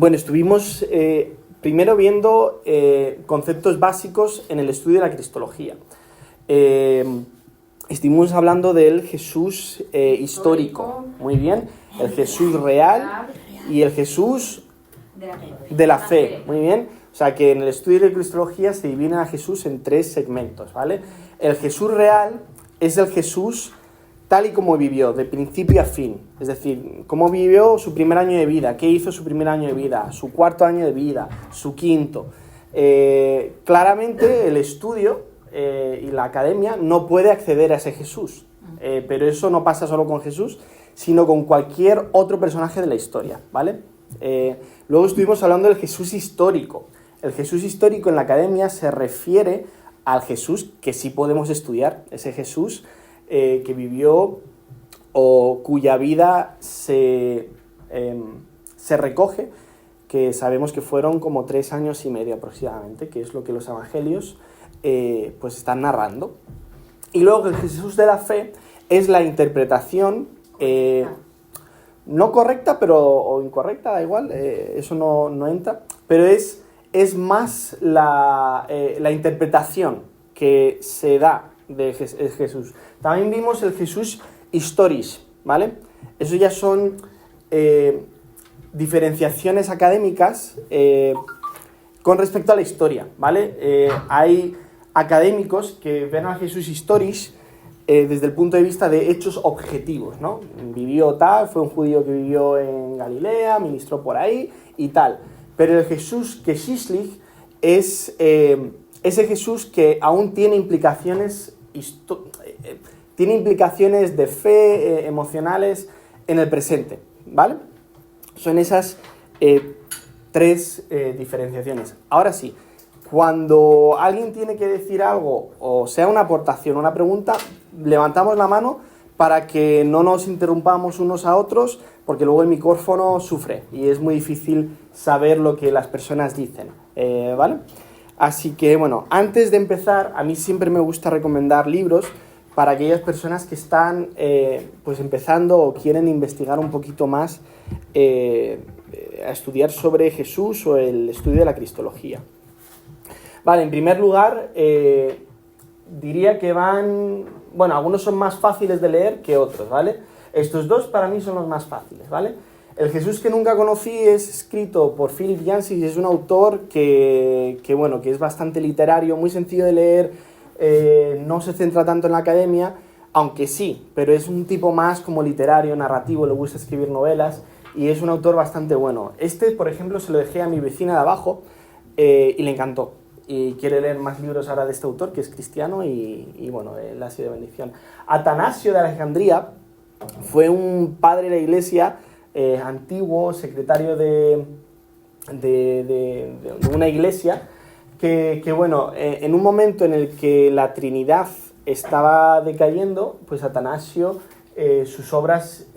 Bueno, estuvimos primero viendo conceptos básicos en el estudio de la cristología. Estuvimos hablando del Jesús histórico, muy bien, el Jesús real y el Jesús de la fe, muy bien. O sea que en el estudio de la cristología se divide a Jesús en 3 segmentos, ¿vale? El Jesús real es el Jesús tal y como vivió, de principio a fin. Es decir, cómo vivió su primer año de vida, qué hizo su primer año de vida, su cuarto año de vida, su quinto. Claramente el estudio y la academia no puede acceder a ese Jesús. Pero eso no pasa solo con Jesús, sino con cualquier otro personaje de la historia, ¿vale? Luego estuvimos hablando del Jesús histórico. El Jesús histórico en la academia se refiere al Jesús que sí podemos estudiar, ese Jesús que vivió o cuya vida se recoge, que sabemos que fueron como 3 años y medio aproximadamente, que es lo que los evangelios pues están narrando. Y luego el Jesús de la fe es la interpretación no correcta o incorrecta, da igual, eso no entra, pero es más la interpretación que se da de Jesús. También vimos el Jesús historis, ¿vale? Eso ya son diferenciaciones académicas con respecto a la historia, ¿vale? Hay académicos que ven al Jesús historis desde el punto de vista de hechos objetivos, ¿no? Vivió tal, fue un judío que vivió en Galilea, ministró por ahí y tal. Pero el Jesús geschichtlich es ese Jesús que aún tiene implicaciones de fe, emocionales en el presente, ¿vale? Son esas 3 diferenciaciones. Ahora sí, cuando alguien tiene que decir algo, o sea una aportación, una pregunta, levantamos la mano para que no nos interrumpamos unos a otros, porque luego el micrófono sufre y es muy difícil saber lo que las personas dicen, ¿vale? Así que, bueno, antes de empezar, a mí siempre me gusta recomendar libros para aquellas personas que están pues empezando o quieren investigar un poquito más a estudiar sobre Jesús o el estudio de la cristología. Vale, en primer lugar, diría que algunos son más fáciles de leer que otros, ¿vale? Estos 2 para mí son los más fáciles, ¿vale? El Jesús que nunca conocí es escrito por Philip Yancey y es un autor que es bastante literario, muy sencillo de leer, no se centra tanto en la academia, aunque sí, pero es un tipo más como literario, narrativo, le gusta escribir novelas y es un autor bastante bueno. Por ejemplo, se lo dejé a mi vecina de abajo y le encantó. Y quiere leer más libros ahora de este autor, que es cristiano, y bueno, él ha sido de bendición. Atanasio de Alejandría fue un padre de la iglesia antiguo, secretario de una iglesia, que en un momento en el que la Trinidad estaba decayendo, pues Atanasio, sus obras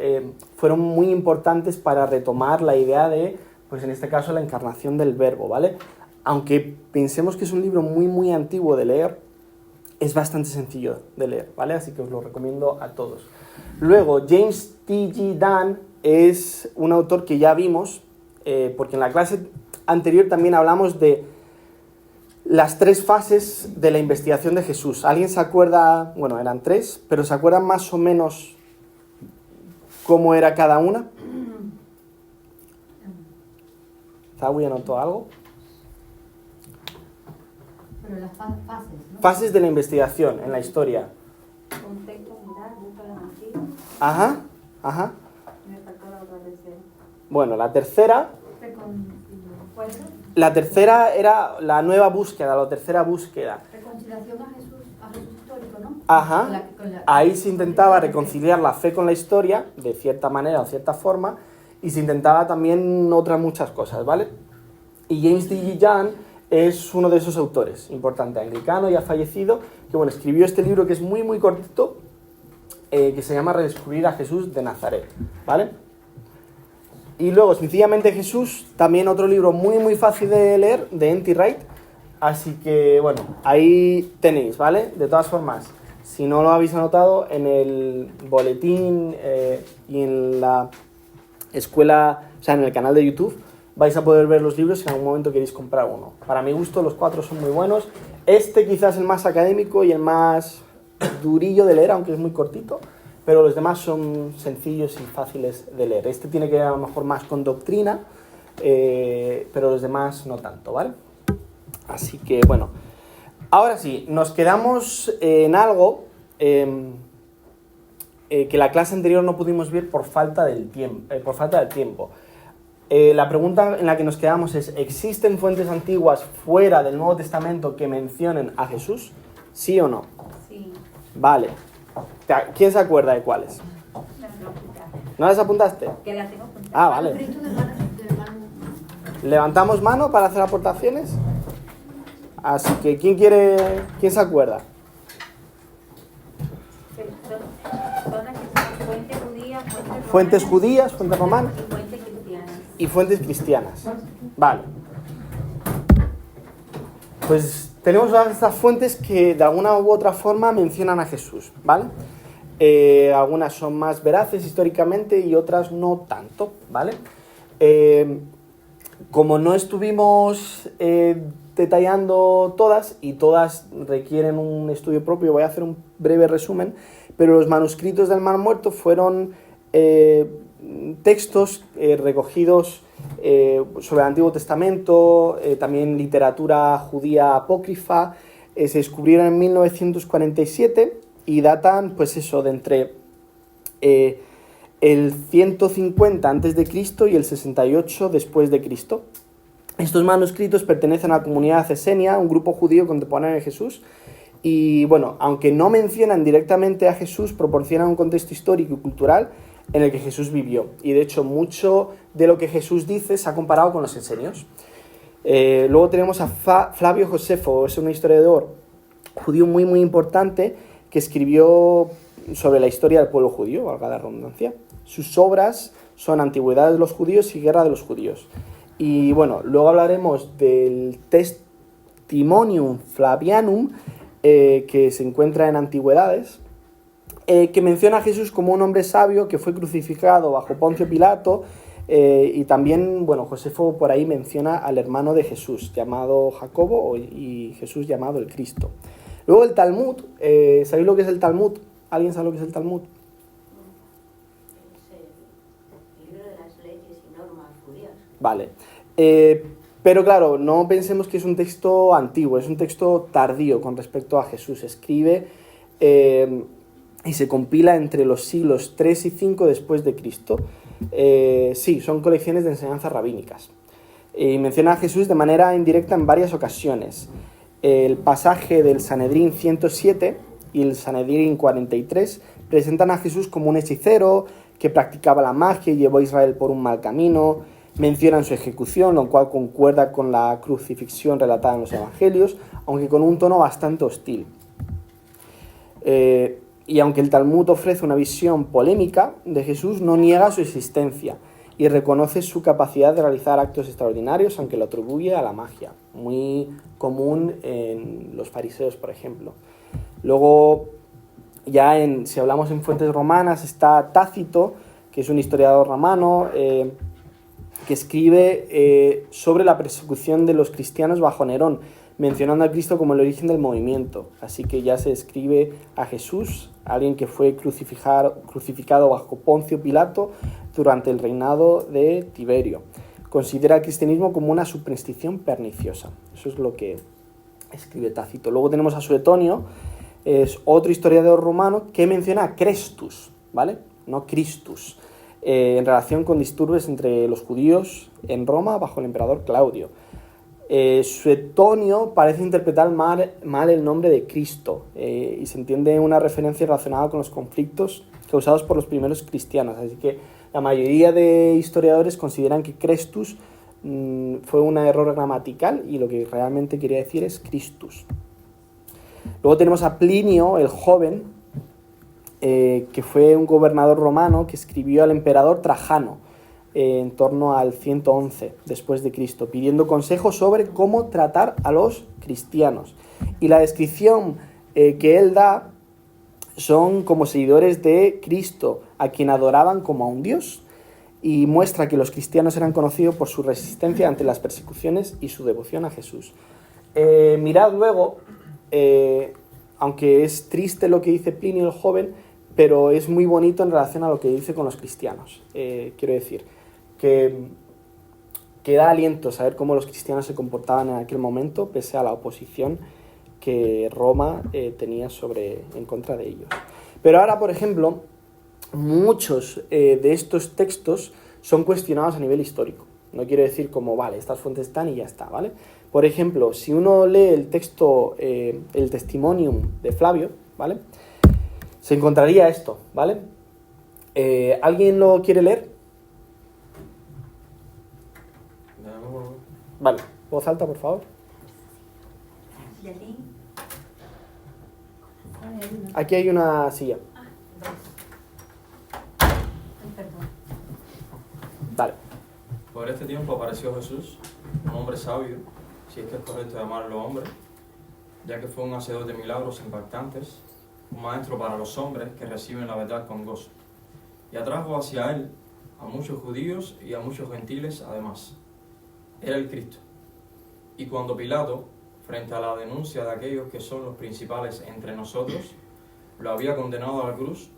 fueron muy importantes para retomar la idea de, pues en este caso, la encarnación del Verbo, ¿vale? Aunque pensemos que es un libro muy, muy antiguo de leer, es bastante sencillo de leer, ¿vale? Así que os lo recomiendo a todos. Luego, James T.G. Dunn es un autor que ya vimos, porque en la clase anterior también hablamos de las 3 fases de la investigación de Jesús. ¿Alguien se acuerda? Bueno, eran 3, pero ¿se acuerdan más o menos cómo era cada una? ¿Zawi anotó algo? Pero las fases, ¿no? Fases de la investigación en la historia. Contexto, mirar, busca la mochila. Ajá. Me faltó la otra tercera. Bueno, la tercera... La tercera era la nueva búsqueda, la tercera búsqueda. Reconciliación a Jesús histórico, ¿no? Ajá. Ahí se intentaba reconciliar la fe con la historia, de cierta manera o cierta forma, y se intentaba también otras muchas cosas, ¿vale? Y James T.G. Dunn es uno de esos autores, importante, anglicano, ya fallecido, que escribió este libro que es muy, muy cortito, que se llama Redescubrir a Jesús de Nazaret, ¿vale? Y luego, sencillamente Jesús, también otro libro muy, muy fácil de leer, de N.T. Wright, así que, ahí tenéis, ¿vale? De todas formas, si no lo habéis anotado, en el boletín y en la escuela, o sea, en el canal de YouTube, vais a poder ver los libros si en algún momento queréis comprar uno. Para mi gusto los 4 son muy buenos. Este quizás el más académico y el más durillo de leer, aunque es muy cortito, pero los demás son sencillos y fáciles de leer. Este tiene que ver a lo mejor más con doctrina, pero los demás no tanto, ¿vale? Así que bueno, ahora sí, nos quedamos en algo que la clase anterior no pudimos ver por falta del tiempo. La pregunta en la que nos quedamos es: ¿existen fuentes antiguas fuera del Nuevo Testamento que mencionen a Jesús? ¿Sí o no? Sí. Vale. ¿Quién se acuerda de cuáles? ¿No las apuntaste? Que la tengo apuntada. Ah, vale. Cristo de hermano. ¿Levantamos mano para hacer aportaciones? Así que, ¿quién se acuerda? Son las que son fuentes judías, Fuentes judías, fuentes romanas y fuentes cristianas. y fuentes cristianas. Vale. Pues tenemos todas estas fuentes que de alguna u otra forma mencionan a Jesús, ¿vale? Algunas son más veraces históricamente y otras no tanto, ¿vale? Como no estuvimos detallando todas, y todas requieren un estudio propio, voy a hacer un breve resumen, pero los manuscritos del Mar Muerto fueron textos recogidos sobre el Antiguo Testamento, también literatura judía apócrifa, se descubrieron en 1947 y datan, pues eso, de entre el 150 a.C. y el 68 después de Cristo. Estos manuscritos pertenecen a la comunidad esenia, un grupo judío contemporáneo de Jesús, y bueno, aunque no mencionan directamente a Jesús, proporcionan un contexto histórico y cultural en el que Jesús vivió. Y de hecho, mucho de lo que Jesús dice se ha comparado con los esenios. Luego tenemos a Flavio Josefo, es un historiador judío muy muy importante que escribió sobre la historia del pueblo judío, valga la redundancia. Sus obras son Antigüedades de los judíos y Guerra de los judíos. Y bueno, luego hablaremos del Testimonium Flavianum, que se encuentra en Antigüedades, que menciona a Jesús como un hombre sabio que fue crucificado bajo Poncio Pilato, y también, bueno, Josefo por ahí menciona al hermano de Jesús, llamado Jacobo, y Jesús llamado el Cristo. Luego el Talmud, ¿sabéis lo que es el Talmud? ¿Alguien sabe lo que es el Talmud? Es el libro de las leyes y normas judías. Vale. Pero claro, no pensemos que es un texto antiguo, es un texto tardío con respecto a Jesús. Escribe y se compila entre los siglos 3 y 5 después de Cristo. Sí, son colecciones de enseñanzas rabínicas. Y menciona a Jesús de manera indirecta en varias ocasiones. El pasaje del Sanedrín 107 y el Sanedrín 43 presentan a Jesús como un hechicero que practicaba la magia y llevó a Israel por un mal camino. Mencionan su ejecución, lo cual concuerda con la crucifixión relatada en los evangelios, aunque con un tono bastante hostil. Y aunque el Talmud ofrece una visión polémica de Jesús, no niega su existencia y reconoce su capacidad de realizar actos extraordinarios, aunque lo atribuye a la magia, muy común en los fariseos, por ejemplo. Luego, si hablamos en fuentes romanas, está Tácito, que es un historiador romano, que escribe sobre la persecución de los cristianos bajo Nerón, mencionando a Cristo como el origen del movimiento. Así que ya se describe a Jesús, alguien que fue crucificado bajo Poncio Pilato durante el reinado de Tiberio. Considera el cristianismo como una superstición perniciosa. Eso es lo que escribe Tácito. Luego tenemos a Suetonio, es otro historiador romano que menciona a Crestus, ¿vale? No Christus, en relación con disturbios entre los judíos en Roma bajo el emperador Claudio. Suetonio parece interpretar mal el nombre de Cristo, y se entiende una referencia relacionada con los conflictos causados por los primeros cristianos. Así que la mayoría de historiadores consideran que Crestus fue un error gramatical y lo que realmente quería decir es Christus. Luego tenemos a Plinio el Joven, que fue un gobernador romano que escribió al emperador Trajano en torno al 111 después de Cristo, pidiendo consejos sobre cómo tratar a los cristianos. Y la descripción que él da son como seguidores de Cristo, a quien adoraban como a un dios. y muestra que los cristianos eran conocidos por su resistencia ante las persecuciones y su devoción a Jesús. Mirad luego, aunque es triste lo que dice Plinio el joven, pero es muy bonito en relación a lo que dice con los cristianos. Quiero decir, que da aliento saber cómo los cristianos se comportaban en aquel momento, pese a la oposición que Roma tenía en contra de ellos. Pero ahora, por ejemplo, muchos de estos textos son cuestionados a nivel histórico. No quiero decir como, vale, estas fuentes están y ya está, ¿vale? Por ejemplo, si uno lee el texto, el Testimonium de Flavio, ¿vale? Se encontraría esto, ¿vale? ¿Alguien lo quiere leer? Vale, voz alta, por favor. ¿Y aquí? Aquí hay una silla. Perdón. Vale. Por este tiempo apareció Jesús, un hombre sabio, si es que es correcto llamarlo hombre, ya que fue un hacedor de milagros impactantes, un maestro para los hombres que reciben la verdad con gozo, y atrajo hacia él a muchos judíos y a muchos gentiles además. Era el Cristo. Y cuando Pilato, frente a la denuncia de aquellos que son los principales entre nosotros, lo había condenado a la cruz,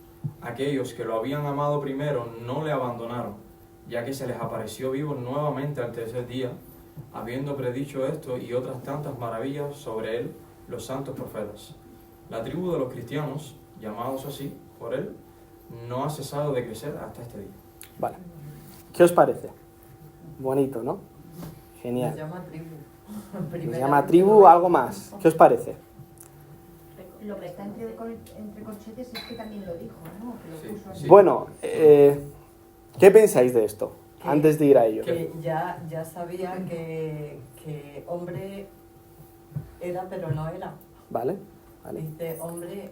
aquellos que lo habían amado primero no le abandonaron, ya que se les apareció vivo nuevamente al tercer día, habiendo predicho esto y otras tantas maravillas sobre él los santos profetas. La tribu de los cristianos, llamados así por él, no ha cesado de crecer hasta este día. Vale. ¿Qué os parece? Bonito, ¿no? Genial. Nos llama tribu. Se llama tribu, algo más. ¿Qué os parece? Lo que está entre corchetes es que también lo dijo, ¿no? Que lo Sí, puso así. sí. Bueno, ¿qué pensáis de esto? Antes de ir a ello. Que ya sabía que hombre era, pero no era. ¿Vale? Vale. Dice hombre,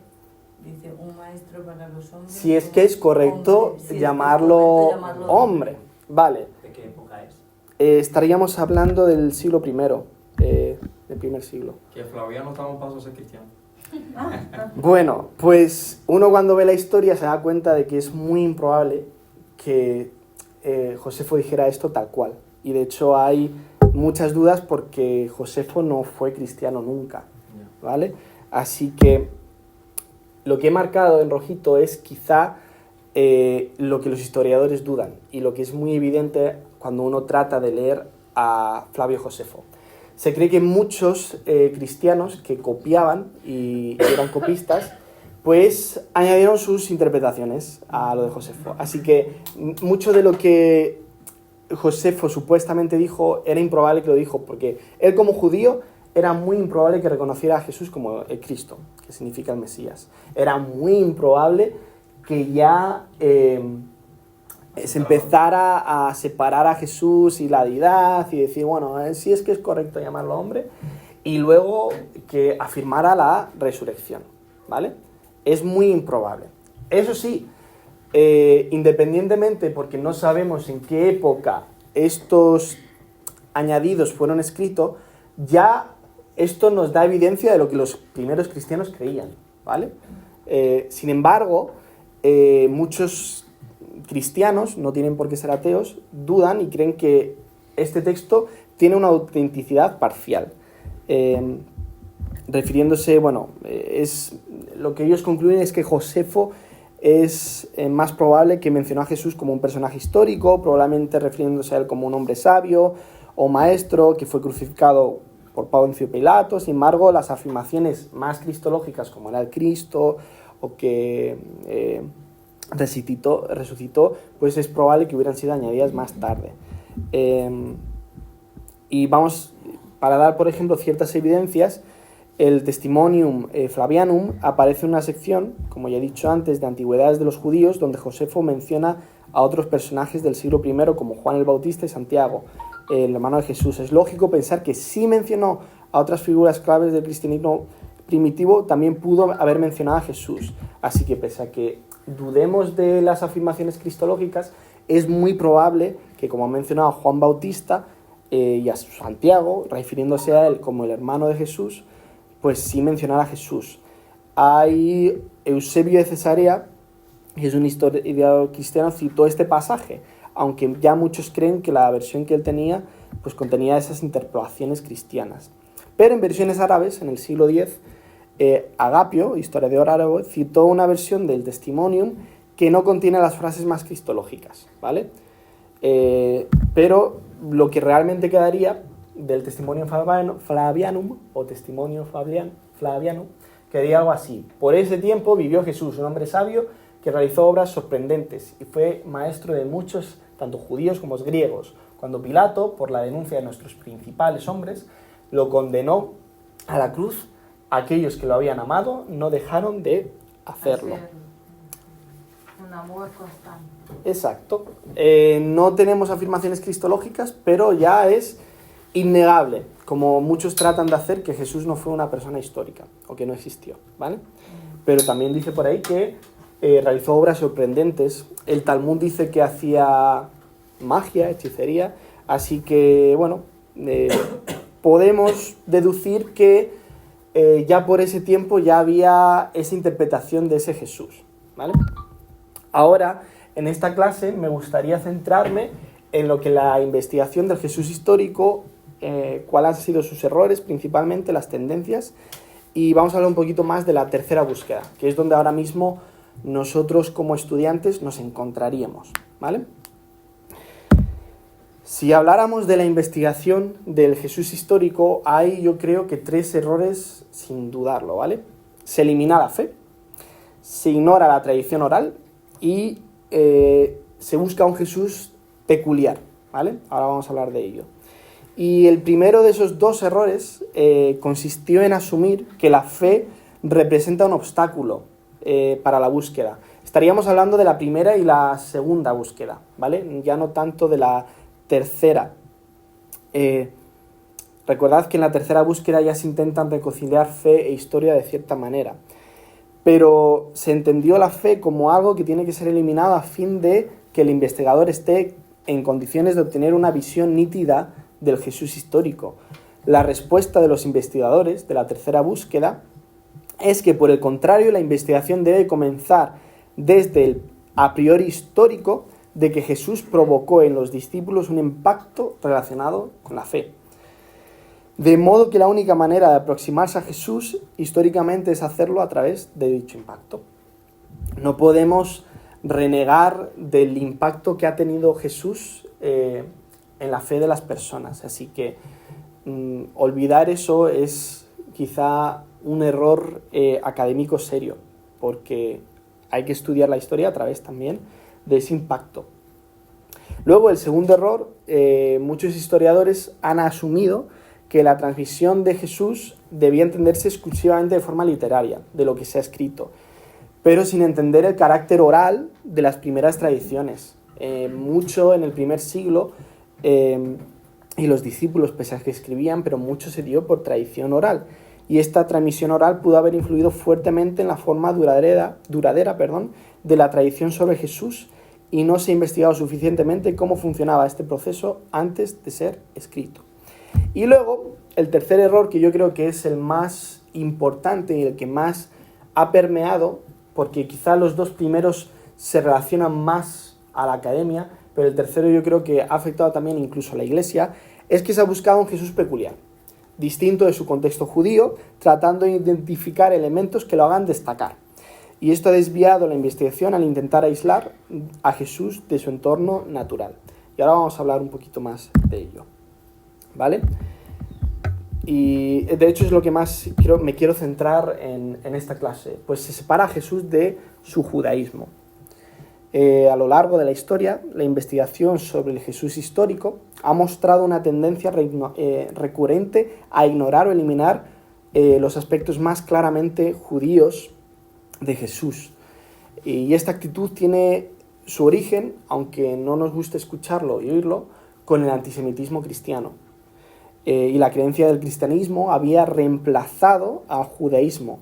dice un maestro para los hombres. Si es que es correcto hombre, si es llamarlo correcto llamarlo hombre. Vale. ¿De qué época es? Estaríamos hablando del siglo I, del primer siglo. Que Flaviano estaba a un paso a ser cristiano. Bueno, pues uno cuando ve la historia se da cuenta de que es muy improbable que Josefo dijera esto tal cual. Y de hecho hay muchas dudas porque Josefo no fue cristiano nunca, ¿vale? Así que lo que he marcado en rojito es quizá lo que los historiadores dudan y lo que es muy evidente cuando uno trata de leer a Flavio Josefo. Se cree que muchos cristianos que copiaban y eran copistas, pues añadieron sus interpretaciones a lo de Josefo. Así que mucho de lo que Josefo supuestamente dijo era improbable que lo dijo, porque él como judío era muy improbable que reconociera a Jesús como el Cristo, que significa el Mesías. Era muy improbable que ya se empezara a separar a Jesús y la deidad y decir, bueno, sí es que es correcto llamarlo hombre, y luego que afirmara la resurrección, ¿vale? Es muy improbable. Eso sí, independientemente, porque no sabemos en qué época estos añadidos fueron escritos, ya esto nos da evidencia de lo que los primeros cristianos creían, ¿vale? Sin embargo, muchos cristianos, no tienen por qué ser ateos, dudan y creen que este texto tiene una autenticidad parcial. Refiriéndose, bueno, lo que ellos concluyen es que Josefo es más probable que mencionó a Jesús como un personaje histórico, probablemente refiriéndose a él como un hombre sabio o maestro que fue crucificado por Poncio Pilato. Sin embargo, las afirmaciones más cristológicas, como era el Cristo o que resucitó, pues es probable que hubieran sido añadidas más tarde. Y vamos, para dar, por ejemplo, ciertas evidencias, el Testimonium Flavianum aparece en una sección, como ya he dicho antes, de antigüedades de los judíos, donde Josefo menciona a otros personajes del siglo I, como Juan el Bautista y Santiago, el hermano de Jesús. Es lógico pensar que si mencionó a otras figuras claves del cristianismo primitivo, también pudo haber mencionado a Jesús. Así que pese a que dudemos de las afirmaciones cristológicas, es muy probable que, como ha mencionado Juan Bautista y a Santiago, refiriéndose a él como el hermano de Jesús, pues sí mencionara a Jesús. Hay Eusebio de Cesarea, que es un historiador cristiano, citó este pasaje. aunque ya muchos creen que la versión que él tenía pues contenía esas interpolaciones cristianas. Pero en versiones árabes, en el siglo X, Agapio, historiador árabe, citó una versión del Testimonium que no contiene las frases más cristológicas, ¿vale? Pero lo que realmente quedaría del Testimonium Flavianum o Testimonio Flavianum quedaría algo así: por ese tiempo vivió Jesús, un hombre sabio que realizó obras sorprendentes y fue maestro de muchos, tanto judíos como griegos, cuando Pilato, por la denuncia de nuestros principales hombres, lo condenó a la cruz. Aquellos que lo habían amado no dejaron de hacerlo. Un amor constante. Exacto. No tenemos afirmaciones cristológicas, pero ya es innegable, como muchos tratan de hacer, que Jesús no fue una persona histórica o que no existió, ¿vale? Pero también dice por ahí que realizó obras sorprendentes. El Talmud dice que hacía magia, hechicería, así que, bueno, podemos deducir que ya por ese tiempo ya había esa interpretación de ese Jesús, ¿vale? Ahora, en esta clase me gustaría centrarme en lo que la investigación del Jesús histórico, cuáles han sido sus errores, principalmente las tendencias, y vamos a hablar un poquito más de la tercera búsqueda, que es donde ahora mismo nosotros como estudiantes nos encontraríamos, ¿vale? Si habláramos de la investigación del Jesús histórico, hay, yo creo que 3 errores sin dudarlo, ¿vale? Se elimina la fe, se ignora la tradición oral y se busca un Jesús peculiar, ¿vale? Ahora vamos a hablar de ello. Y el primero de esos 2 errores consistió en asumir que la fe representa un obstáculo para la búsqueda. Estaríamos hablando de la primera y la segunda búsqueda, ¿vale? Ya no tanto de la tercera. Recordad que en la tercera búsqueda ya se intentan reconciliar fe e historia de cierta manera, pero se entendió la fe como algo que tiene que ser eliminado a fin de que el investigador esté en condiciones de obtener una visión nítida del Jesús histórico. La respuesta de los investigadores de la tercera búsqueda es que, por el contrario, la investigación debe comenzar desde el a priori histórico de que Jesús provocó en los discípulos un impacto relacionado con la fe. De modo que la única manera de aproximarse a Jesús históricamente es hacerlo a través de dicho impacto. No podemos renegar del impacto que ha tenido Jesús en la fe de las personas. Así que olvidar eso es quizá un error académico serio, porque hay que estudiar la historia a través también de ese impacto. Luego, el segundo error, muchos historiadores han asumido que la transmisión de Jesús debía entenderse exclusivamente de forma literaria, de lo que se ha escrito, pero sin entender el carácter oral de las primeras tradiciones. Mucho en el primer siglo, y los discípulos, pese a que escribían, pero mucho se dio por tradición oral, y esta transmisión oral pudo haber influido fuertemente en la forma duradera, de la tradición sobre Jesús, y no se ha investigado suficientemente cómo funcionaba este proceso antes de ser escrito. Y luego, el tercer error, que yo creo que es el más importante y el que más ha permeado, porque quizá los 2 primeros se relacionan más a la academia, pero el tercero yo creo que ha afectado también incluso a la Iglesia, es que se ha buscado un Jesús peculiar, distinto de su contexto judío, tratando de identificar elementos que lo hagan destacar. Y esto ha desviado la investigación al intentar aislar a Jesús de su entorno natural. Y ahora vamos a hablar un poquito más de ello, ¿vale? Y de hecho es lo que más me quiero centrar en esta clase, pues se separa a Jesús de su judaísmo. A lo largo de la historia, la investigación sobre el Jesús histórico ha mostrado una tendencia recurrente a ignorar o eliminar los aspectos más claramente judíos de Jesús. Y esta actitud tiene su origen, aunque no nos guste escucharlo y oírlo, con el antisemitismo cristiano. Y la creencia del cristianismo había reemplazado al judaísmo,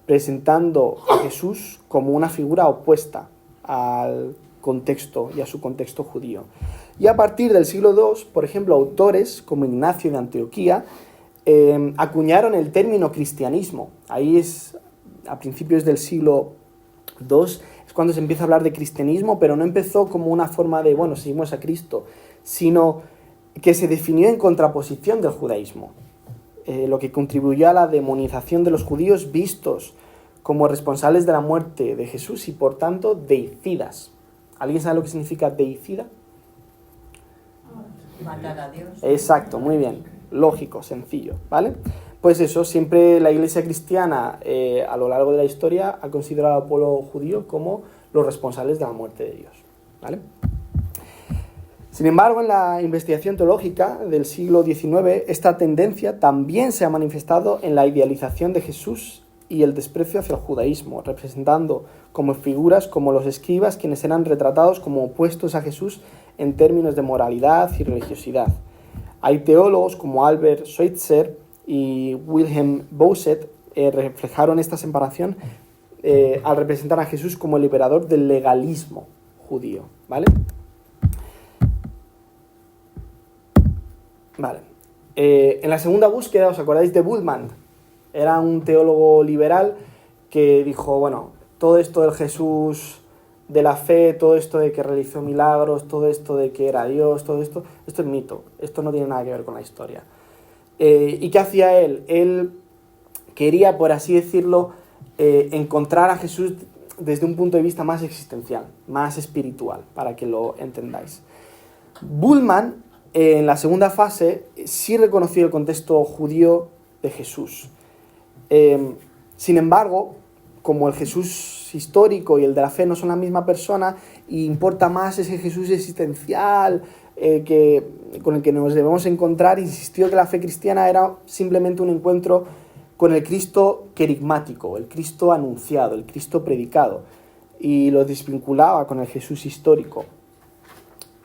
presentando a Jesús como una figura opuesta al contexto y a su contexto judío. Y a partir del siglo II, por ejemplo, autores como Ignacio de Antioquía acuñaron el término cristianismo. Ahí es a principios del siglo II, es cuando se empieza a hablar de cristianismo, pero no empezó como una forma de, bueno, seguimos a Cristo, sino que se definió en contraposición del judaísmo, lo que contribuyó a la demonización de los judíos vistos como responsables de la muerte de Jesús y por tanto deicidas. ¿Alguien sabe lo que significa deicida? Matar a Dios. Exacto, muy bien, lógico, sencillo, ¿vale? Pues eso, siempre la Iglesia cristiana a lo largo de la historia ha considerado al pueblo judío como los responsables de la muerte de Dios, ¿vale? Sin embargo, en la investigación teológica del siglo XIX, esta tendencia también se ha manifestado en la idealización de Jesús y el desprecio hacia el judaísmo, representando como figuras como los escribas, quienes eran retratados como opuestos a Jesús en términos de moralidad y religiosidad. Hay teólogos como Albert Schweitzer y Wilhelm Boset reflejaron esta separación al representar a Jesús como el liberador del legalismo judío, ¿vale? Vale. En la segunda búsqueda, ¿os acordáis de Bultmann? Era un teólogo liberal que dijo, bueno, todo esto del Jesús de la fe, todo esto de que realizó milagros, todo esto de que era Dios, todo esto es mito, esto no tiene nada que ver con la historia. ¿Y qué hacía él? Él quería, por así decirlo, encontrar a Jesús desde un punto de vista más existencial, más espiritual, para que lo entendáis. Bultmann, en la segunda fase, sí reconoció el contexto judío de Jesús. Sin embargo, como el Jesús histórico y el de la fe no son la misma persona, y importa más ese Jesús existencial con el que nos debemos encontrar, insistió que la fe cristiana era simplemente un encuentro con el Cristo querigmático, el Cristo anunciado, el Cristo predicado, y lo desvinculaba con el Jesús histórico.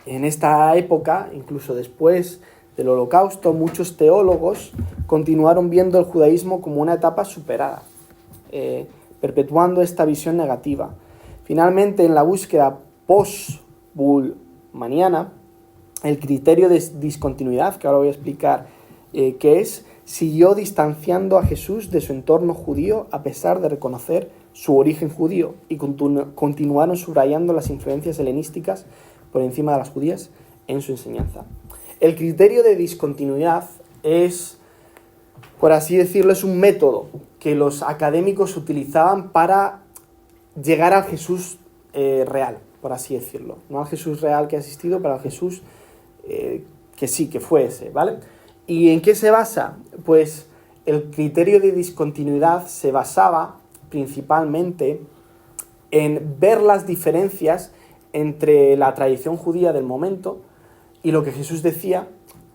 En esta época, incluso después del Holocausto, muchos teólogos continuaron viendo el judaísmo como una etapa superada, perpetuando esta visión negativa. Finalmente, en la búsqueda post-bultmanniana, el criterio de discontinuidad, que ahora voy a explicar qué es, siguió distanciando a Jesús de su entorno judío a pesar de reconocer su origen judío, y continuaron subrayando las influencias helenísticas por encima de las judías en su enseñanza. El criterio de discontinuidad es, por así decirlo, es un método que los académicos utilizaban para llegar al Jesús real, por así decirlo. No al Jesús real que ha existido, pero al Jesús que sí, que fue ese, ¿vale? ¿Y en qué se basa? Pues el criterio de discontinuidad se basaba principalmente en ver las diferencias entre la tradición judía del momento y lo que Jesús decía,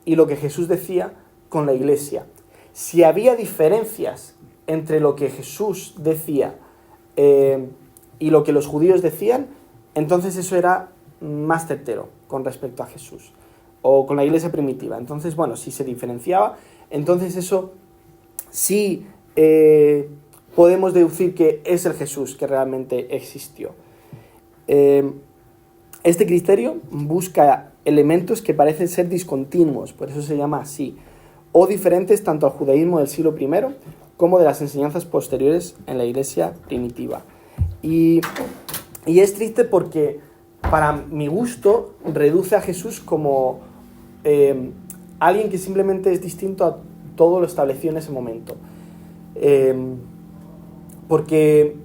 y lo que Jesús decía con la Iglesia. Si había diferencias entre lo que Jesús decía y lo que los judíos decían, entonces eso era más certero con respecto a Jesús, o con la Iglesia primitiva. Entonces, bueno, si se diferenciaba, entonces eso sí podemos deducir que es el Jesús que realmente existió. Este criterio busca elementos que parecen ser discontinuos, por eso se llama así, o diferentes tanto al judaísmo del siglo I como de las enseñanzas posteriores en la Iglesia primitiva. Y es triste porque, para mi gusto, reduce a Jesús como alguien que simplemente es distinto a todo lo establecido en ese momento. Porque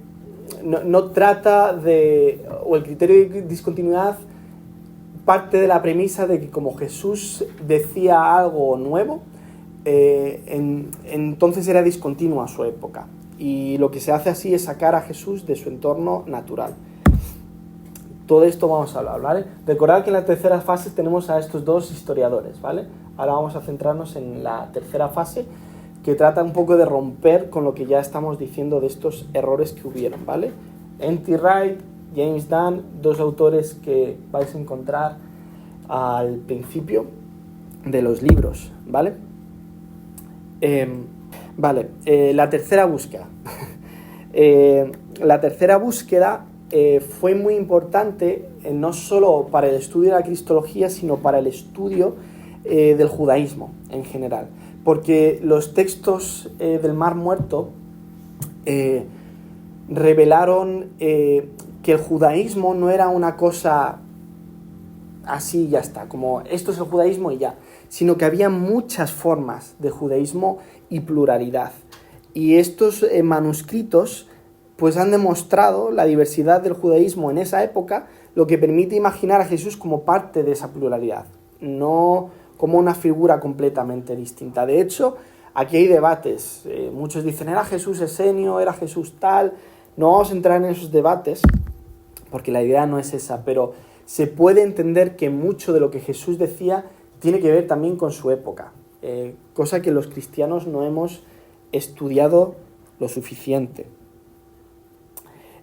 no trata de... o el criterio de discontinuidad parte de la premisa de que como Jesús decía algo nuevo, entonces era discontinuo a su época. Y lo que se hace así es sacar a Jesús de su entorno natural. Todo esto vamos a hablar, ¿vale? Recordad que en la tercera fase tenemos a estos dos historiadores, ¿vale? Ahora vamos a centrarnos en la tercera fase, que trata un poco de romper con lo que ya estamos diciendo de estos errores que hubieron, ¿vale? N.T. Wright, James Dunn, dos autores que vais a encontrar al principio de los libros, ¿vale? La tercera búsqueda. La tercera búsqueda fue muy importante no solo para el estudio de la cristología, sino para el estudio del judaísmo en general. Porque los textos del Mar Muerto revelaron que que el judaísmo no era una cosa así y ya está, como esto es el judaísmo y ya, sino que había muchas formas de judaísmo y pluralidad. Y estos manuscritos pues han demostrado la diversidad del judaísmo en esa época, lo que permite imaginar a Jesús como parte de esa pluralidad, no como una figura completamente distinta. De hecho, aquí hay debates. Muchos dicen, ¿era Jesús esenio? ¿Era Jesús tal? No vamos a entrar en esos debates, porque la idea no es esa, pero se puede entender que mucho de lo que Jesús decía tiene que ver también con su época, cosa que los cristianos no hemos estudiado lo suficiente.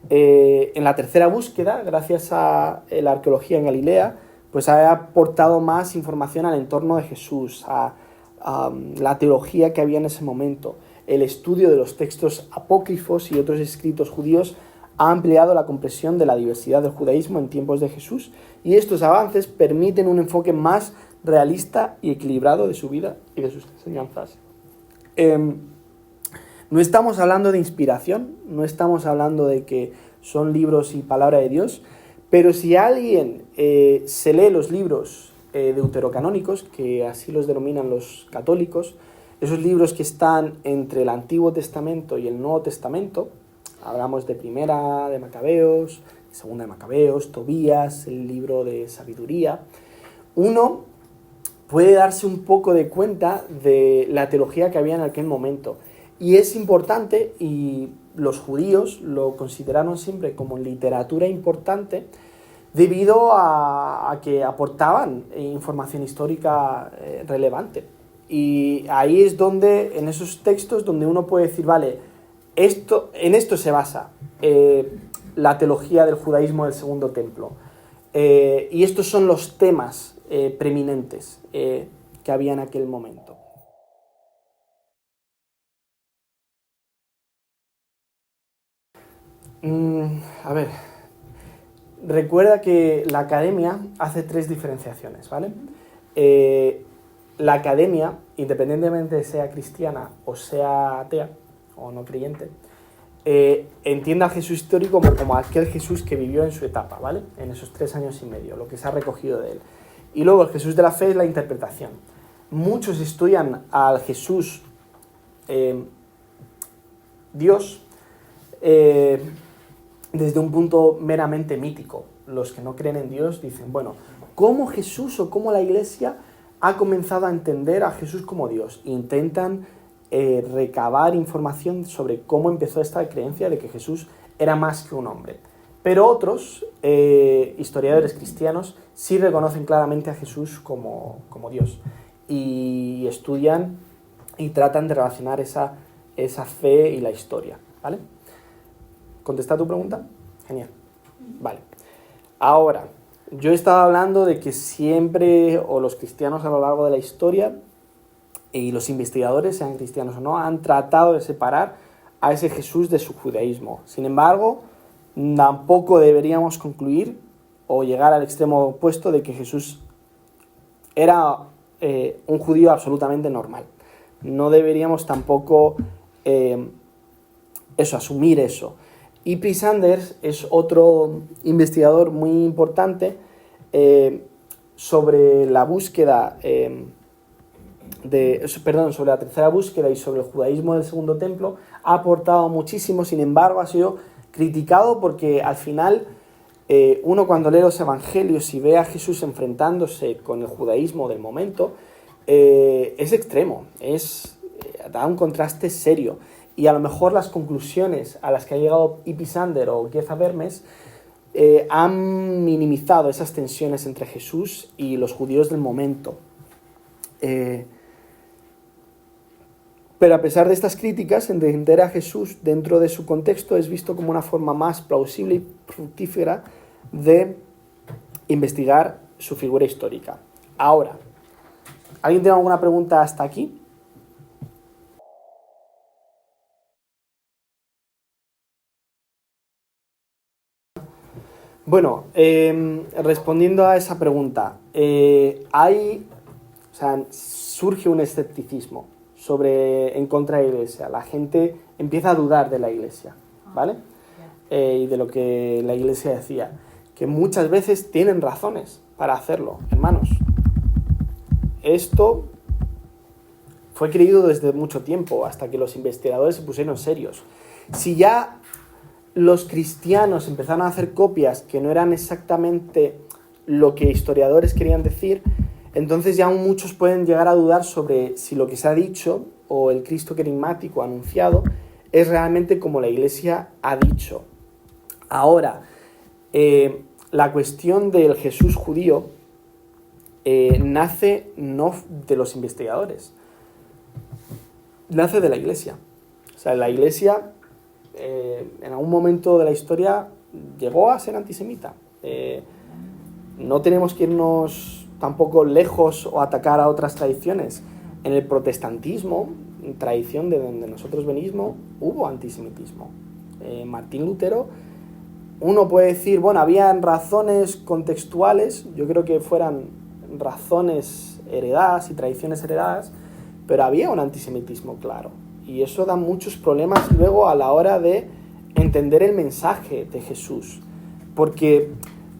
En la tercera búsqueda, gracias a la arqueología en Galilea, pues ha aportado más información al entorno de Jesús, a la teología que había en ese momento. El estudio de los textos apócrifos y otros escritos judíos ha ampliado la comprensión de la diversidad del judaísmo en tiempos de Jesús, y estos avances permiten un enfoque más realista y equilibrado de su vida y de sus enseñanzas. No estamos hablando de inspiración, no estamos hablando de que son libros y palabra de Dios, pero si alguien se lee los libros deuterocanónicos, que así los denominan los católicos, esos libros que están entre el Antiguo Testamento y el Nuevo Testamento, hablamos de Primera de Macabeos, Segunda de Macabeos, Tobías, el libro de sabiduría, uno puede darse un poco de cuenta de la teología que había en aquel momento. Y es importante, y los judíos lo consideraron siempre como literatura importante, debido a que aportaban información histórica relevante. Y ahí es donde, en esos textos, donde uno puede decir, vale, en esto se basa la teología del judaísmo del Segundo Templo. Y estos son los temas preeminentes que había en aquel momento. A ver, recuerda que la academia hace 3 diferenciaciones, ¿vale? La academia, independientemente de sea cristiana o sea atea o no creyente, entiende al Jesús histórico como aquel Jesús que vivió en su etapa, ¿vale? En esos 3 años y medio, lo que se ha recogido de él. Y luego el Jesús de la fe es la interpretación. Muchos estudian al Jesús Dios desde un punto meramente mítico. Los que no creen en Dios dicen, bueno, ¿cómo Jesús o cómo la Iglesia ha comenzado a entender a Jesús como Dios? Intentan recabar información sobre cómo empezó esta creencia de que Jesús era más que un hombre. Pero otros historiadores cristianos sí reconocen claramente a Jesús como Dios y estudian y tratan de relacionar esa fe y la historia, ¿vale? ¿Contesta tu pregunta? Genial. Vale. Ahora, yo estaba hablando de que siempre, o los cristianos a lo largo de la historia, y los investigadores, sean cristianos o no, han tratado de separar a ese Jesús de su judaísmo. Sin embargo, tampoco deberíamos concluir o llegar al extremo opuesto de que Jesús era un judío absolutamente normal. No deberíamos tampoco asumir eso. E.P. Sanders es otro investigador muy importante sobre la búsqueda sobre la tercera búsqueda y sobre el judaísmo del Segundo Templo. Ha aportado muchísimo, sin embargo ha sido criticado porque al final uno cuando lee los evangelios y ve a Jesús enfrentándose con el judaísmo del momento, es extremo, da un contraste serio. Y a lo mejor las conclusiones a las que ha llegado E.P. Sanders o Geoff Habermas han minimizado esas tensiones entre Jesús y los judíos del momento. Pero a pesar de estas críticas, entender a Jesús dentro de su contexto es visto como una forma más plausible y fructífera de investigar su figura histórica. Ahora, ¿alguien tiene alguna pregunta hasta aquí? Bueno, respondiendo a esa pregunta, surge un escepticismo en contra de la Iglesia. La gente empieza a dudar de la Iglesia, ¿vale? y de lo que la Iglesia decía, que muchas veces tienen razones para hacerlo, hermanos. Esto fue creído desde mucho tiempo, hasta que los investigadores se pusieron serios. Si ya los cristianos empezaron a hacer copias que no eran exactamente lo que historiadores querían decir, entonces ya aún muchos pueden llegar a dudar sobre si lo que se ha dicho o el Cristo querigmático anunciado es realmente como la Iglesia ha dicho. Ahora, la cuestión del Jesús judío nace no de los investigadores, nace de la Iglesia. O sea, la Iglesia en algún momento de la historia llegó a ser antisemita. No tenemos que irnos tampoco lejos o atacar a otras tradiciones. En el protestantismo, tradición de donde nosotros venimos, hubo antisemitismo. Martín Lutero, uno puede decir, bueno, habían razones contextuales, yo creo que fueran razones heredadas y tradiciones heredadas, pero había un antisemitismo claro. Y eso da muchos problemas luego a la hora de entender el mensaje de Jesús. Porque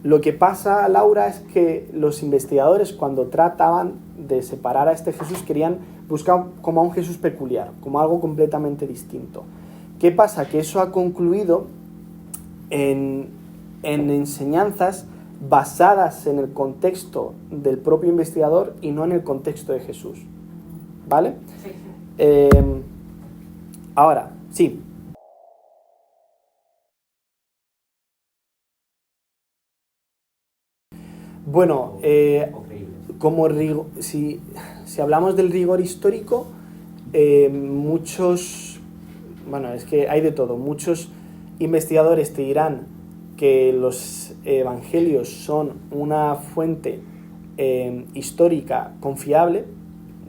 lo que pasa, Laura, es que los investigadores, cuando trataban de separar a este Jesús, querían buscar como a un Jesús peculiar, como algo completamente distinto. ¿Qué pasa? Que eso ha concluido en enseñanzas basadas en el contexto del propio investigador y no en el contexto de Jesús. ¿Vale? Sí. Ahora, sí. Bueno, si hablamos del rigor histórico, es que hay de todo. Muchos investigadores te dirán que los evangelios son una fuente histórica confiable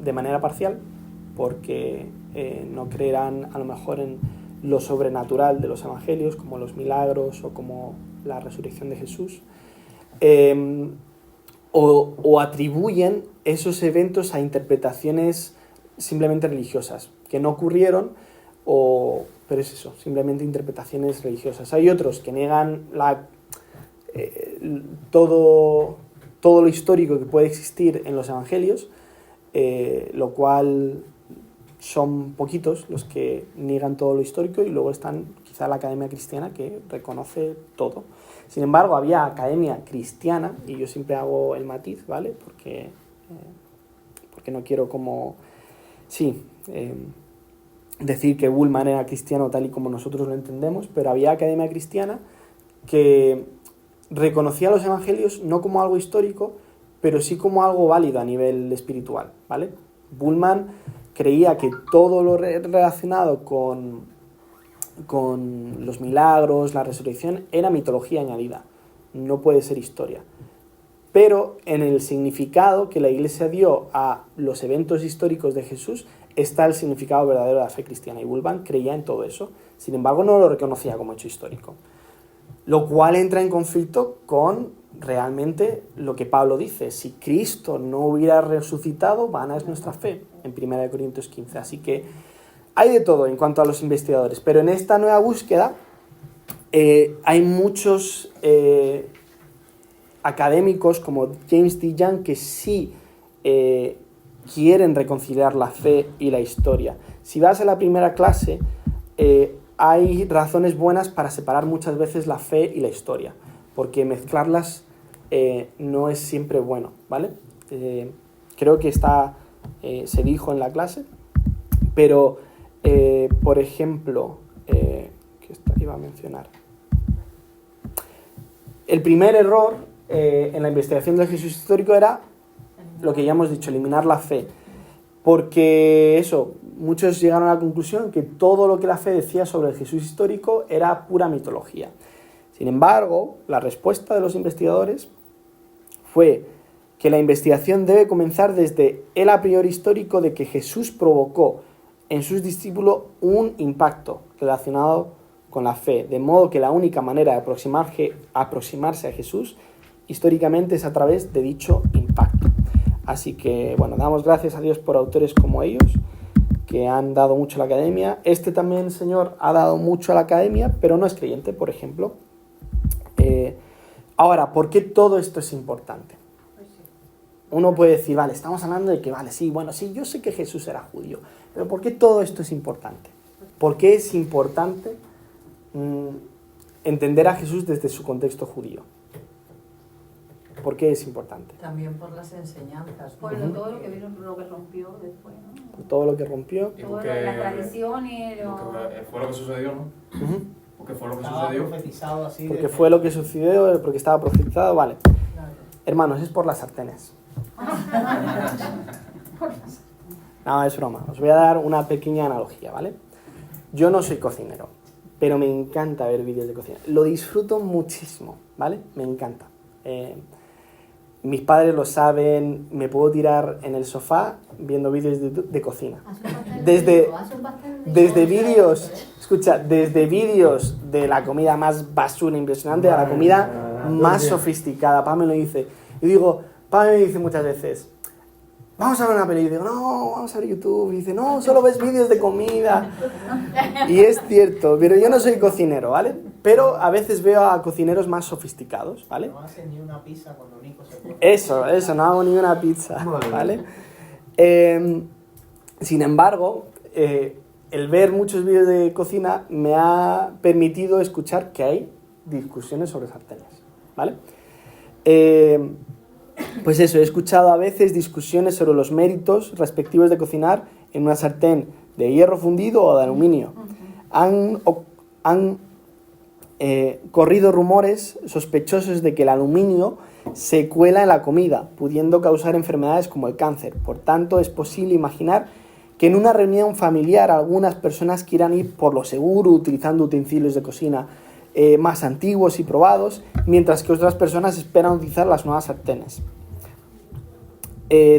de manera parcial, porque no creerán a lo mejor en lo sobrenatural de los evangelios, como los milagros o como la resurrección de Jesús. O atribuyen esos eventos a interpretaciones simplemente religiosas, que no ocurrieron, pero es eso, simplemente interpretaciones religiosas. Hay otros que niegan todo lo histórico que puede existir en los evangelios, lo cual son poquitos los que niegan todo lo histórico, y luego están quizá la Academia Cristiana, que reconoce todo. Sin embargo, había Academia Cristiana, y yo siempre hago el matiz, ¿vale? Porque no quiero decir que Bultmann era cristiano tal y como nosotros lo entendemos, pero había Academia Cristiana que reconocía los evangelios no como algo histórico, pero sí como algo válido a nivel espiritual, ¿vale? Bultmann creía que todo lo relacionado con los milagros, la resurrección, era mitología añadida, no puede ser historia. Pero en el significado que la Iglesia dio a los eventos históricos de Jesús está el significado verdadero de la fe cristiana, y Bultmann creía en todo eso. Sin embargo, no lo reconocía como hecho histórico, lo cual entra en conflicto con realmente lo que Pablo dice: si Cristo no hubiera resucitado, vana es nuestra fe, en 1 Corintios 15. Así que hay de todo en cuanto a los investigadores, pero en esta nueva búsqueda hay muchos académicos como James D. Young que sí quieren reconciliar la fe y la historia. Si vas a la primera clase, hay razones buenas para separar muchas veces la fe y la historia, porque mezclarlas no es siempre bueno, ¿vale? Creo que se dijo en la clase, pero por ejemplo, ¿qué iba a mencionar? El primer error en la investigación del Jesús histórico era lo que ya hemos dicho, eliminar la fe, porque muchos llegaron a la conclusión que todo lo que la fe decía sobre el Jesús histórico era pura mitología. Sin embargo, la respuesta de los investigadores fue que la investigación debe comenzar desde el a priori histórico de que Jesús provocó en sus discípulos un impacto relacionado con la fe, de modo que la única manera de aproximarse a Jesús históricamente es a través de dicho impacto. Así que, damos gracias a Dios por autores como ellos, que han dado mucho a la academia. Este también, señor, ha dado mucho a la academia, pero no es creyente, por ejemplo. Ahora, ¿por qué todo esto es importante? Uno puede decir, vale, estamos hablando de que, vale, sí, bueno, sí, yo sé que Jesús era judío, pero ¿por qué todo esto es importante? ¿Por qué es importante entender a Jesús desde su contexto judío? ¿Por qué es importante? También por las enseñanzas. ¿no? Por todo lo que vino, lo que rompió después, ¿no? Por todo lo que rompió. Y Todo porque- las tradiciones, porque fue lo que sucedió, ¿no? Ujú. Porque fue lo que Estaba sucedió. profetizado así. Porque fue lo que sucedió, porque estaba profetizado, vale. Claro. Hermanos, es por las sartenes. No, es broma. Os voy a dar una pequeña analogía, ¿vale? Yo no soy cocinero, pero me encanta ver vídeos de cocina. Lo disfruto muchísimo, ¿vale? Me encanta. Mis padres lo saben, me puedo tirar en el sofá viendo vídeos de cocina. Desde vídeos, escucha, desde vídeos de la comida más basura impresionante a la comida más sofisticada. Pam me lo dice. Y digo, Pam me dice muchas veces, vamos a ver una peli. Y digo, no, vamos a ver YouTube. Y dice, no, solo ves vídeos de comida. Y es cierto, pero yo no soy cocinero, ¿vale? Pero a veces veo a cocineros más sofisticados, ¿vale? No hace ni una pizza cuando Nico se pone. Eso, no hago ni una pizza, ¿vale? Sin embargo, el ver muchos vídeos de cocina me ha permitido escuchar que hay discusiones sobre sartenes, ¿vale? Pues eso, he escuchado a veces discusiones sobre los méritos respectivos de cocinar en una sartén de hierro fundido o de aluminio. Han corrido rumores sospechosos de que el aluminio se cuela en la comida, pudiendo causar enfermedades como el cáncer. Por tanto, es posible imaginar que en una reunión familiar algunas personas quieran ir por lo seguro, utilizando utensilios de cocina más antiguos y probados, mientras que otras personas esperan utilizar las nuevas sartenes.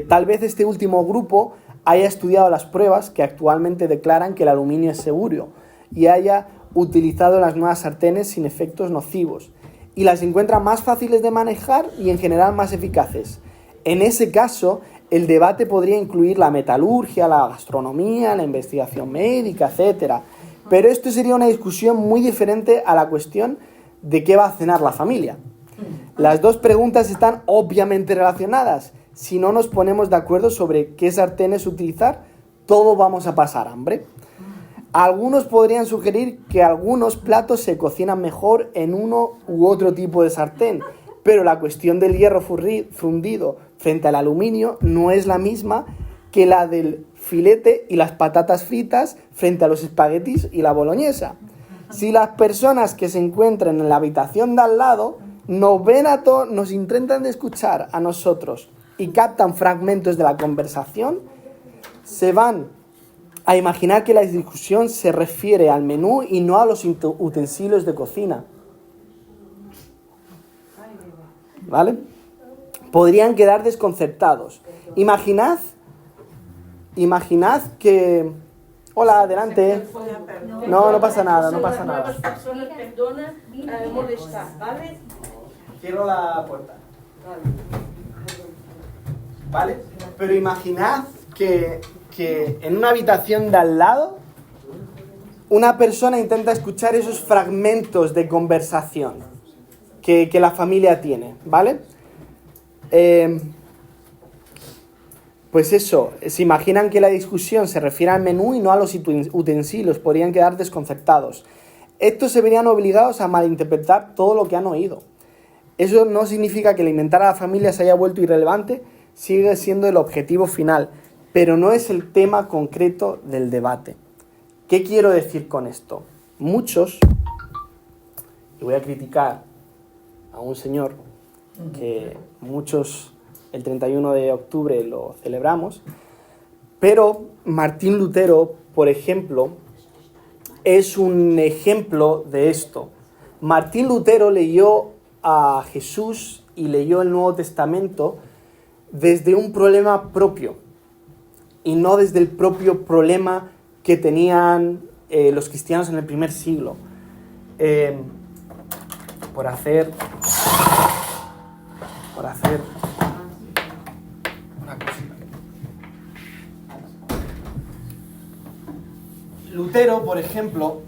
Tal vez este último grupo haya estudiado las pruebas que actualmente declaran que el aluminio es seguro y haya utilizado las nuevas sartenes sin efectos nocivos y las encuentra más fáciles de manejar y en general más eficaces. En ese caso, el debate podría incluir la metalurgia, la gastronomía, la investigación médica, etc. Pero esto sería una discusión muy diferente a la cuestión de qué va a cenar la familia. Las dos preguntas están obviamente relacionadas. Si no nos ponemos de acuerdo sobre qué sartenes utilizar, todos vamos a pasar hambre. Algunos podrían sugerir que algunos platos se cocinan mejor en uno u otro tipo de sartén, pero la cuestión del hierro fundido frente al aluminio no es la misma que la del filete y las patatas fritas frente a los espaguetis y la boloñesa. Si las personas que se encuentran en la habitación de al lado nos ven a todos, nos intentan de escuchar a nosotros y captan fragmentos de la conversación, se van a imaginar que la discusión se refiere al menú y no a los utensilios de cocina. ¿Vale? Podrían quedar desconcertados. Imaginad que... Hola, adelante. No pasa nada, no pasa nada. Personas, perdona, molestar, ¿vale? Cierro la puerta. ¿Vale? Pero imaginad que en una habitación de al lado una persona intenta escuchar esos fragmentos de conversación que la familia tiene, ¿vale? Pues eso, se imaginan que la discusión se refiere al menú y no a los utensilios, podrían quedar desconcertados. Estos se verían obligados a malinterpretar todo lo que han oído. Eso no significa que alimentar a la familia se haya vuelto irrelevante, sigue siendo el objetivo final, pero no es el tema concreto del debate. ¿Qué quiero decir con esto? Muchos, y voy a criticar a un señor que muchos el 31 de octubre lo celebramos, pero Martín Lutero, por ejemplo, es un ejemplo de esto. Martín Lutero leyó a Jesús y leyó el Nuevo Testamento desde un problema propio y no desde el propio problema que tenían los cristianos en el primer siglo. Por hacer una cosita. Lutero, por ejemplo,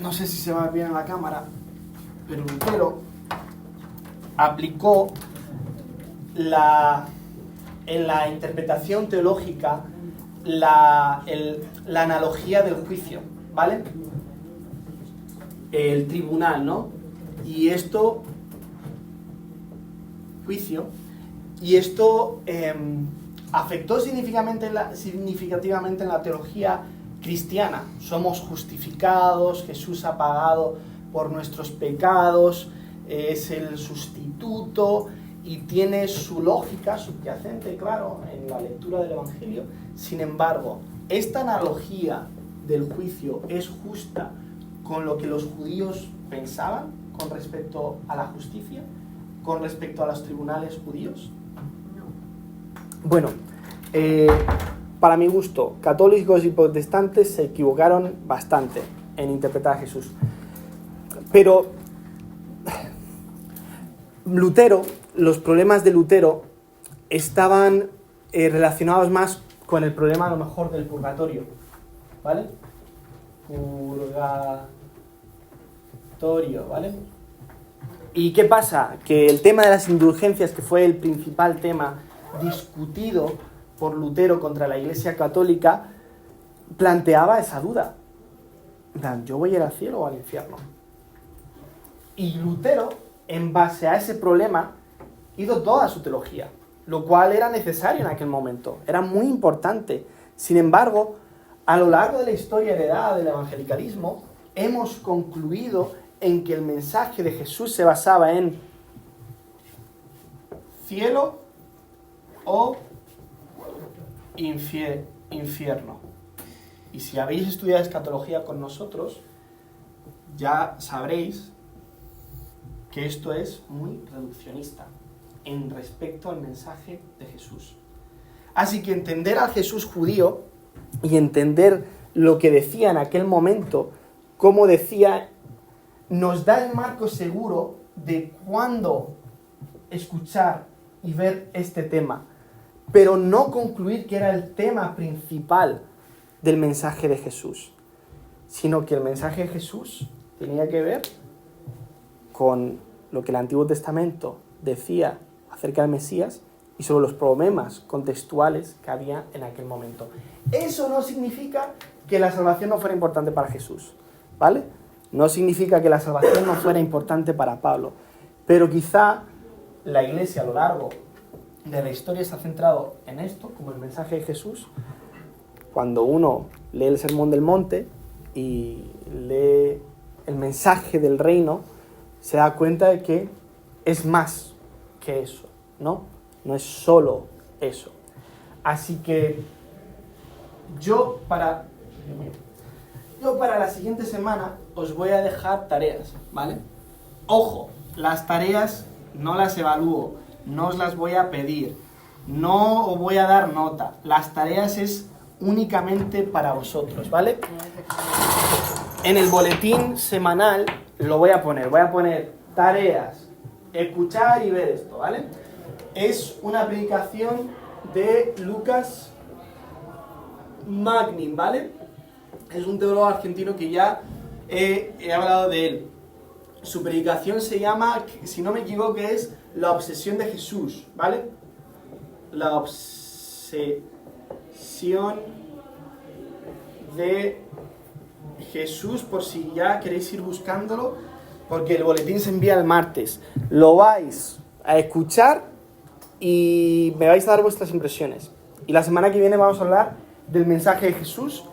no sé si se va bien en la cámara, pero Lutero aplicó en la interpretación teológica la analogía del juicio, ¿vale? El tribunal, ¿no? Y esto, juicio, y esto afectó significativamente en la teología cristiana. Somos justificados, Jesús ha pagado por nuestros pecados, es el sustituto y tiene su lógica subyacente, claro, en la lectura del Evangelio. Sin embargo, esta analogía del juicio es justa con lo que los judíos pensaban con respecto a la justicia, con respecto a los tribunales judíos. Bueno, para mi gusto, católicos y protestantes se equivocaron bastante en interpretar a Jesús. Pero Lutero, los problemas de Lutero estaban relacionados más con el problema a lo mejor del purgatorio, ¿vale? Purgatorio, ¿vale? ¿Y qué pasa? Que el tema de las indulgencias, que fue el principal tema discutido por Lutero contra la Iglesia Católica, planteaba esa duda. ¿Yo voy a ir al cielo o al infierno? Y Lutero, en base a ese problema, hizo toda su teología, lo cual era necesario en aquel momento, era muy importante. Sin embargo, a lo largo de la historia heredada del evangelicalismo, hemos concluido en que el mensaje de Jesús se basaba en cielo o infierno. Y si habéis estudiado escatología con nosotros, ya sabréis que esto es muy reduccionista en respecto al mensaje de Jesús. Así que entender al Jesús judío y entender lo que decía en aquel momento, como decía, nos da el marco seguro de cuándo escuchar y ver este tema, pero no concluir que era el tema principal del mensaje de Jesús, sino que el mensaje de Jesús tenía que ver con lo que el Antiguo Testamento decía acerca del Mesías y sobre los problemas contextuales que había en aquel momento. Eso no significa que la salvación no fuera importante para Jesús, ¿vale? No significa que la salvación no fuera importante para Pablo, pero quizá la Iglesia a lo largo de la historia se ha centrado en esto, como el mensaje de Jesús. Cuando uno lee el Sermón del Monte y lee el mensaje del reino, se da cuenta de que es más que eso, ¿no? No es solo eso. Así que yo para la siguiente semana os voy a dejar tareas, ¿vale? Ojo, las tareas no las evalúo, no os las voy a pedir, no os voy a dar nota. Las tareas es únicamente para vosotros, ¿vale? En el boletín semanal voy a poner tareas, escuchar y ver esto, ¿vale? Es una predicación de Lucas Magnin, ¿vale? Es un teólogo argentino que ya he hablado de él. Su predicación se llama, si no me equivoco, es La obsesión de Jesús, ¿vale? La obsesión de Jesús, por si ya queréis ir buscándolo, porque el boletín se envía el martes. Lo vais a escuchar y me vais a dar vuestras impresiones. Y la semana que viene vamos a hablar del mensaje de Jesús,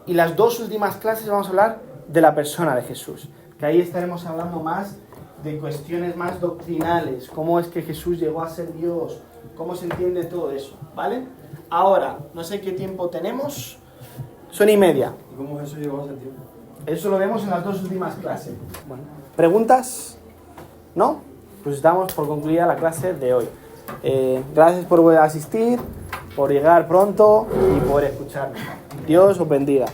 y las dos últimas clases vamos a hablar de la persona de Jesús, que ahí estaremos hablando más de cuestiones más doctrinales, cómo es que Jesús llegó a ser Dios, cómo se entiende todo eso, ¿vale? Ahora, no sé qué tiempo tenemos, son 1:30. ¿Y cómo Jesús llegó a ese tiempo? Eso lo vemos en las dos últimas clases. Bueno, ¿preguntas? ¿No? Pues damos por concluida la clase de hoy. Gracias por asistir, por llegar pronto y por escucharme. Dios os bendiga.